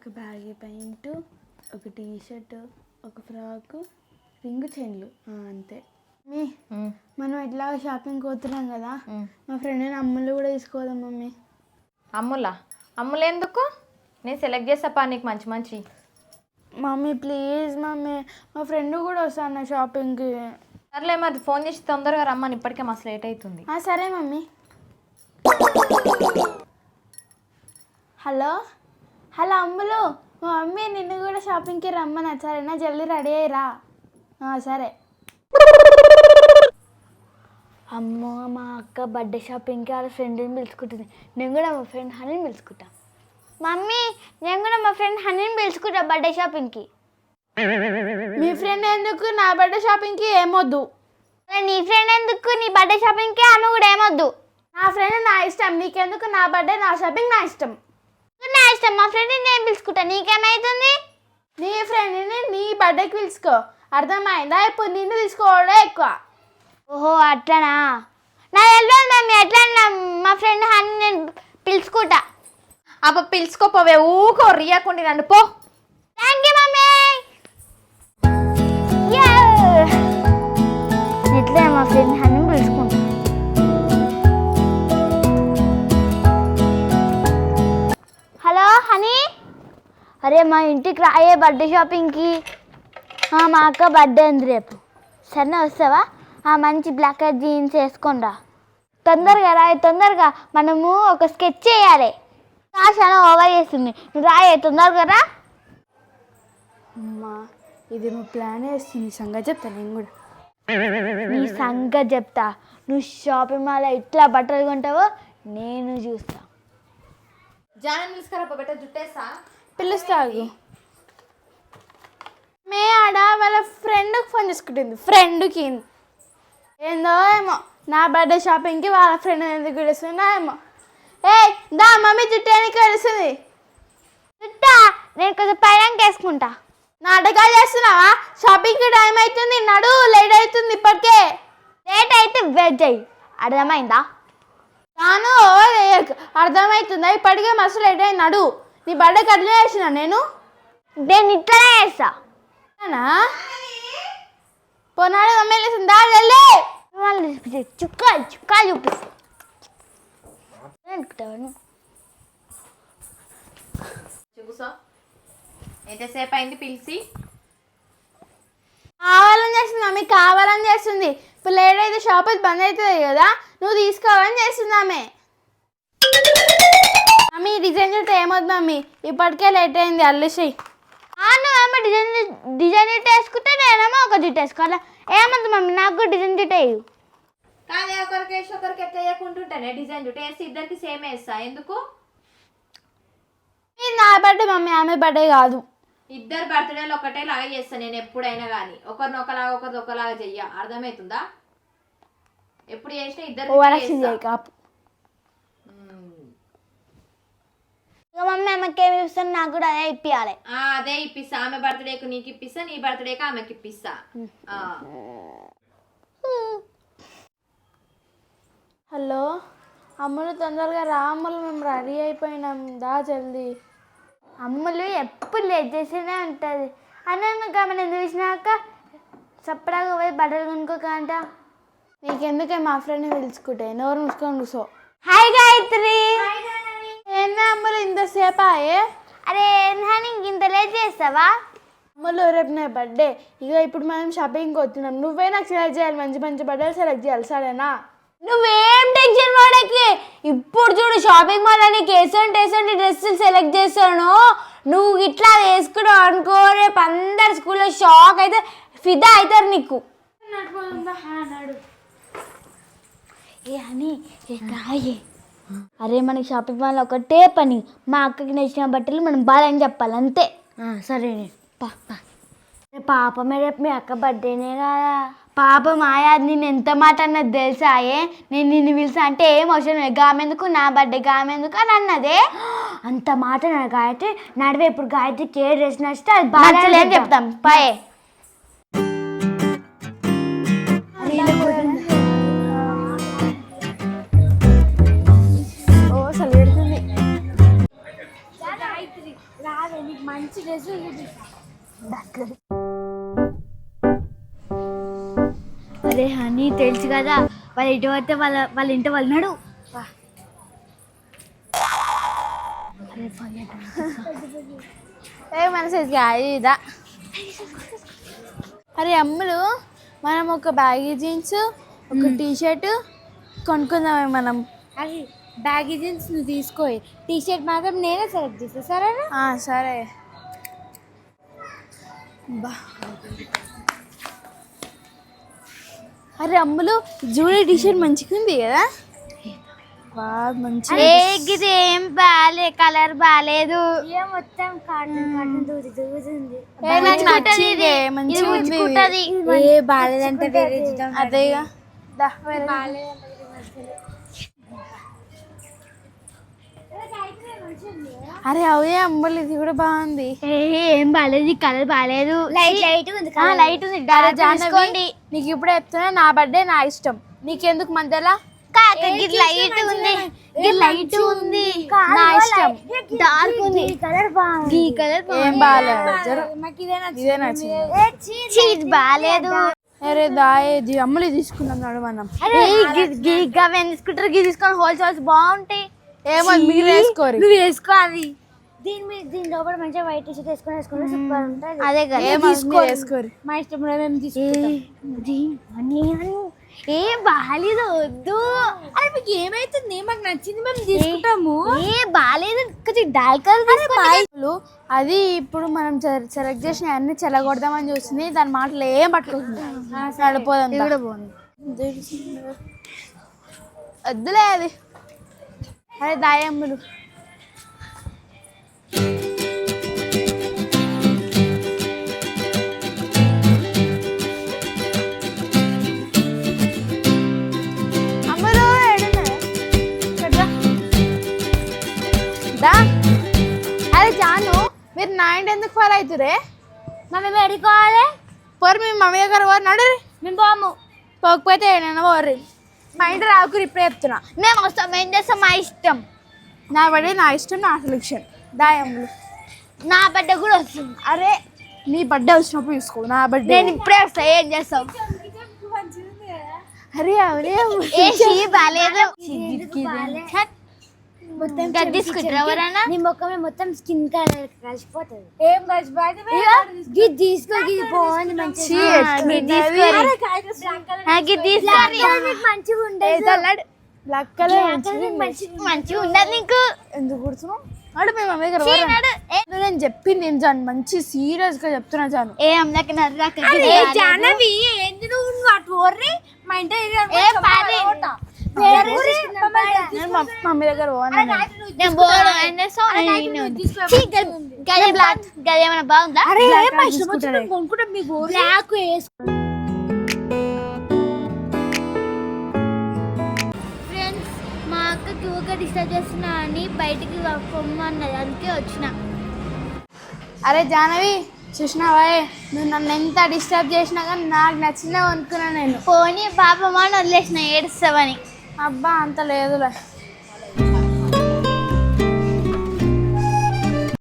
ఒక baggy pant, ఒక T shirt, ఒక ఫ్రాకు, రింగు చైన్లు, అంతే. మనం ఎట్లా షాపింగ్ పోతున్నాం కదా, మా ఫ్రెండ్ అమ్ములు కూడా తీసుకోదాం మమ్మీ. అమ్ములు ఎందుకు? నేను సెలెక్ట్ చేస్తా నీకు మంచి మంచి. మమ్మీ ప్లీజ్ మమ్మీ, మా ఫ్రెండ్ కూడా వస్తాను షాపింగ్కి. సర్లే మరి ఫోన్ చేసి తొందరగా రమ్మని, ఇప్పటికే మస్తు లేట్ అవుతుంది. సరే మమ్మీ. హలో హలో అమ్ములు, మా మమ్మీ నిన్ను కూడా షాపింగ్కి రమ్మని. సరేనా, జల్దీ రెడీ అయ్యిరా. సరే. అమ్మో, మా అక్క బర్త్డే షాపింగ్కి వాళ్ళ ఫ్రెండ్ని పిలుచుకుంటుంది. నేను కూడా మా ఫ్రెండ్ హనీని పిలుచుకుంటా. మమ్మీ, నేను కూడా మా ఫ్రెండ్ హనీని పిలుచుకుంటా బర్త్డే షాపింగ్కి. మీ ఫ్రెండ్ ఎందుకు? నా బర్త్డే షాపింగ్కి ఏమొద్దు. నీ ఫ్రెండ్ ఎందుకు? నీ బర్త్డే షాపింగ్కి ఆమె కూడా ఏమొద్దు. నా ఫ్రెండ్ నా ఇష్టం, నీకెందుకు? నా బర్త్డే నా షాపింగ్ నా ఇష్టం. నా ఇష్టం, మా ఫ్రెండ్ని నేను పిలుచుకుంటా, నీకేమవుతుంది? నీ ఫ్రెండ్ని నీ బర్త్డేకి పిలుచుకో, అర్థమైందా? ఇప్పుడు నిన్ను తీసుకోవడం ఎక్కువ. ఓహో అట్లనా? నా తెలియదు మమ్మీ, ఎట్లా మా ఫ్రెండ్ హనీ నేను పిలుచుకుంటా. అబ్బా పిలుచుకోపోవే, ఊకో రియాకుండి నన్ను పో. Thank you mummy. ఎట్లా మా ఫ్రెండ్ హనీ పిలుచుకుంటా. హలో హనీ, అరే మా ఇంటికి రాయే బర్త్డే షాపింగ్కి. మా అక్క బర్త్డే ఉంది రేపు. సరే వస్తావా? మంచి బ్లాక్ కలర్ జీన్స్ వేసుకోండా. తొందరగా రాయి, తొందరగా. మనము ఒక స్కెచ్ చేయాలి. చాలా ఓవర్ చేస్తుంది, నువ్వు రాయే తొందరగా రా. అమ్మా, ఇది మా ప్లాన్ వేస్తుంది. సంగతి చెప్తా నేను కూడా. నీ సంగతి చెప్తా. నువ్వు షాపింగ్ మాల్ ఇట్లా బట్టలు కొంటావో నేను చూస్తా. జానం తీసుకురా బట్ట జుట్టేసా. పిలుస్తాగు. మే ఆడ వాళ్ళ ఫ్రెండ్కి ఫోన్ చేసుకుంటుంది. ఫ్రెండ్కి ఏందో ఏమో, నా బర్త్డే షాపింగ్కి వాళ్ళ ఫ్రెండ్ ఎందుకు పిలుస్తుందా ఏమో. దా మమ్మీ, జుట్టు ఎందుకు పిలుస్తుంది? జుట్టా నేను కొంచెం పైన వేసుకుంటా. నాటకాలు చేస్తున్నావా? షాపింగ్కి టైం అవుతుంది, నడు. లేట్ అవుతుంది ఇప్పటికే. లేట్ అయితే వెజ్ అయ్యి, అర్థమైందా? తాను అర్థమవుతుందా? ఇప్పటికే మస్తు లేట్ అయింది, నడు. నీ బర్త్డేకి అట్లనే చేసిన నేను ఇట్లనే చేస్తా. పోనాడు మమ్మీ లేసిందా? చుక్కా చుక్కా చూపిస్తా. చూసా ఎంతసేపు అయింది పిలిచి? కావాలని చేస్తుంది మమ్మీ, కావాలని చేస్తుంది. ఇప్పుడు లేట్ అయితే షాప్ అయితే బంద్ అవుతుంది కదా, నువ్వు తీసుకోవాలని చేస్తుంది ఆమె. మమ్మీ డిజైన్ చుట్టూ ఏమవుతుంది మమ్మీ, ఇప్పటికే లేట్ అయింది. అల్లేసాయి. నువ్వేమో డిజైన్ జుట్టు వేసుకుంటే నేనేమో ఒక జుట్టు వేసుకోవాలా? ఏమవుతుంది మమ్మీ, నాకు కూడా డిజైన్ జుట్టు వేయు. కానీ ఒకరికి వేసి ఒకరికి ఎట్లా వేయకుంటుంటానే. డిజైన్ జుట్టు వేసి ఇద్దరికి సేమ్ వేస్తా. ఎందుకు? నా బర్త్డే మమ్మీ, ఆమె బర్త్డే కాదు. ఇద్దరు బర్త్డేలు ఒకటేలాగా చేస్తా నేను ఎప్పుడైనా కానీ. ఒకరిని ఒకలాగా ఒకరిని ఒకలాగా చెయ్య, అర్థమవుతుందా? ఎప్పుడు చేసినా ఇద్దరు. మమ్మీ ఆమెకి ఏమి ఇస్తాను, నాకు కూడా అదే ఇప్పియాలి. అదే ఇప్పిస్తా. ఆమె బర్త్డేకు నీకు ఇప్పిస్తా, నీ బర్త్డేకి ఆమెకి ఇప్పిస్తా. హలో అమ్ములు, తొందరగా రా అమ్ములు, మేము రెడీ అయిపోయినాం, దా జల్దీ. అమ్ములు ఎప్పుడు లేట్ చేస్తూనే ఉంటుంది. అన్న మనం చూసినాక చప్పడాగా పోయి బట్టలు కొనుక్కోకంట. నీకెందుకే మా ఫ్రెండ్ని పిలుచుకుంటే, నోరు మూసుకొని కూర్చో. హాయ్ గాయత్రి. ఏందా అమ్ములు ఇంతసేపా? అరే నీకు ఇంత లేట్ చేస్తావా? అమ్ములు రేపు నా బర్త్డే. ఇప్పుడు మనం షాపింగ్కి వస్తున్నాం. నువ్వే నాకు సెలెక్ట్ చేయాలి, మంచి మంచి బట్టలు సెలెక్ట్ చేయాలి, సరేనా? నువ్వేం టెన్షన్ పడకి. ఇప్పుడు చూడు షాపింగ్ మాల్ అని ఎసంటి డ్రెస్సులు సెలెక్ట్ చేస్తాను. నువ్వు ఇట్లా వేసుకున్నావు అనుకో, రేపు అందరు స్కూల్లో షాక్ అయితే ఫిదా అవుతారు నీకు. అని రాయే. అరే మనకి షాపింగ్ మాల్ ఒకటే పని, మా అక్కకి నచ్చిన బట్టలు మనం బాగాలని చెప్పాలి, అంతే. సరే పాపమే, రేపు మీ అక్క బర్త్డేనే కదా. పాపం ఆయా, నేను ఎంత మాట అన్నది తెలుసాయే. నేను నిన్ను పిలిచా అంటే ఏం అవసరం లేదు, గామెందుకు నా బర్త్డే గామెందుకు అని అన్నదే. అంత మాట నా గాయత్రి నడివే. ఇప్పుడు గాయత్రికి ఏ డ్రెస్ నచ్చితే అది బాగా చెప్తాం. పాయే. ఓ చలి పెడుతుంది. తెలుసు కదా, వాళ్ళ ఇంటి పోతే వాళ్ళ ఇంటి వాళ్ళు నడు. మనసు ఇదా. అరే అమ్ములు, మనం ఒక బ్యాగీ జీన్స్, ఒక టీషర్ట్ కొనుక్కుందామే మనం. అది బ్యాగీ జీన్స్ నువ్వు తీసుకో, టీషర్ట్ మాత్రం నేనే సెలెక్ట్ చేస్తా, సరేనా? సరే. అరే అమ్ములు, జూలీ టీషర్ట్ మంచిగా ఉంది కదా. ఇది ఏం బాలే, కలర్ బాలేదు, మొత్తం కాటన్ దూదుంది. బాలేదంటే అదేగా. అరే అవునే అమ్మలు, ఇది కూడా బాగుంది. ఏం బాలేదు, కలర్ బాలేదు, లైట్ ఉంది. జాహ్నవి, నీకు ఇప్పుడే చెప్తున్నా, నా బర్త్డే నా ఇష్టం, నీకెందుకు మధ్యలో? లైట్ ఉంది, నా ఇష్టం. డార్క్ ఉంది, కలర్ బాగుంది. ఏం బాగాలేదు, బాలేదు. అరే దాయేది అమ్మలు తీసుకున్నాం నాడు మనం. తీసుకుంటారు, తీసుకొని హోల్సేల్స్ బాగుంటాయి. ఏమో మీరు వేసుకోరు, నువ్వు వేసుకోవాలి. దీని లోపల మంచిగా వైట్ టీషర్ట్ వేసుకొని సూపర్ ఉంటుంది. అదే కదా, వేసుకోరు. మా ఇష్టం కూడా మేము తీసుకుంటాం. ఏం బాగాలేదు, వద్దు. అరే మీకు ఏమైతుంది? మాకు నచ్చింది మేము తీసుకుంటాము. బాగాలేదు, కొంచెం డార్క్ కలర్. అది ఇప్పుడు మనం సెలెక్ట్ చేసిన అన్ని చెలగొడదామని చూస్తుంది, దాని మాటలు ఏం పట్టుకుంటుంది. వద్దులే అది. అరే దాయమ్ములు, అరే జాను, మీరు నా ఇంటి ఎందుకు ఫాలో అవుతురే? మేము ఎడుకోవాలి. పోరు, మీ మమ్మీ దగ్గర పోరు, నడు. మేము బాము పోకపోతే నేను పోర్రి. మా ఇంటి రాకురు, ఇప్పుడే చెప్తున్నా. మేము వస్తాం, ఏం చేస్తాం, మా ఇష్టం. నా బర్త్డే నా ఇష్టం, నా సెలెక్షన్. దాయమ్ములు, నా బర్త్డే కూడా వస్తుంది. అరే నీ బర్త్డే వచ్చినప్పుడు చూసుకో, నా బర్త్డే నేను ఇప్పుడే వస్తా, ఏం చేస్తాం? అరే అవరే బాగాలేదు, తీసుకుంటారు ఎవరైనా. నీ ముఖమే మొత్తం స్కిన్ కలర్ కలిసిపోతుంది. ఏం కలిసిపోతుంది? తీసుకో, ఇది బాగుంది, మంచిగా మంచిగా ఉండేది. బ్లాక్ కలర్ మంచిగా ఉండదు నీకు. ఎందుకు కూర్చున్నావు? అడు మేము మమ్మీ దగ్గర నేను చెప్పింది జాను, మంచి సీరియస్ గా చెప్తున్నా జాను. మమ్మీ దగ్గర ఏమైనా బాగుందా? మా అక్క టూగా డిస్టర్బ్ చేస్తున్నా అని బయటికి పొమ్మన్నది, అందుకే వచ్చిన. అరే జాహ్నవి, చూసినావా, నువ్వు నన్ను ఎంత డిస్టర్బ్ చేసినా కానీ నాకు నచ్చిందే అనుకున్నా నేను. పోనీ పాపమా అని వదిలేసిన, ఏడుస్తావని. అబ్బా అంత లేదులే.